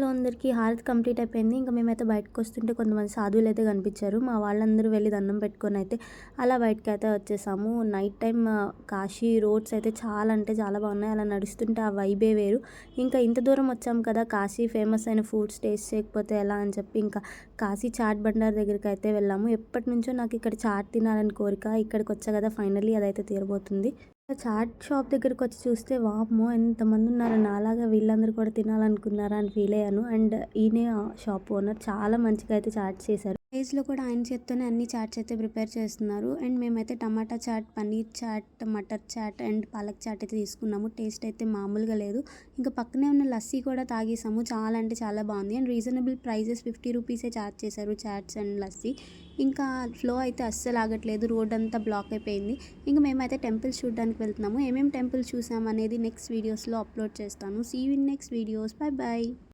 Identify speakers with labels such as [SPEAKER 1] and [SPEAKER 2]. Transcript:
[SPEAKER 1] Hello అందరికీ హారతి complete అయిపోయింది. ఇంకా మేమైతే బయటకొస్తుంటే కొంతమంది సాధువులైతే కనిపించారు. మా వాళ్ళందరూ వెళ్లి దండం పెట్టుకొని అయితే అలా బయటకైతే వచ్చేసాము. నైట్ టైమ్ కాశీ రోడ్స్ అయితే చాలా అంటే చాలా బాగున్నాయి. అలా నడుస్తుంటే ఆ వైబే వేరు. ఇంకా ఇంత దూరం వచ్చాము కదా, కాశీ ఫేమస్ అయిన ఫుడ్స్ టేస్ట్ చేయకపోతే ఎలా అని చెప్పి ఇంకా కాశీ చాట్ బండార్ దగ్గరికి అయితే వెళ్ళాము. ఎప్పటినుంచో నాకు ఇక్కడ చాట్ తినాలని కోరిక. ఇక్కడికి వచ్చా కదా, ఫైనల్లీ అదైతే తీరబోతుంది. చాట్ షాప్ దగ్గరకొచ్చి చూస్తే వామ్మో! ఎంతమంది ఉన్నారో, నాలాగా వీళ్ళందరూ కూడా తినాలనుకున్నారా అని ఫీల్ అయ్యాను. అండ్ ఈయనే షాప్ ఓనర్. చాలా మంచిగా అయితే చాట్ చేశారు. ప్లేస్‌లో కూడా ఆయన చేత్తోనే అన్ని చాట్స్ అయితే ప్రిపేర్ చేస్తున్నారు. అండ్ మేమైతే టమాటా chat, paneer chat, matar chat and palak chat అయితే తీసుకున్నాము. టేస్ట్ అయితే మామూలుగా లేదు. ఇంకా పక్కనే ఉన్న లస్సీ కూడా తాగేసాము. చాలా అంటే చాలా బాగుంది. అండ్ రీజనబుల్ ప్రైజెస్ 50 రూపీసే చార్జ్ చేశారు చాట్స్ అండ్ లస్సీ. ఇంకా ఫ్లో అయితే అస్సలు ఆగట్లేదు. రోడ్ అంతా బ్లాక్ అయిపోయింది. ఇంక మేమైతే టెంపుల్స్ చూడడానికి వెళ్తున్నాము. ఏమేమి టెంపుల్స్ చూసామనేది నెక్స్ట్ వీడియోస్లో అప్లోడ్ చేస్తాను. See you in next videos. Bye by.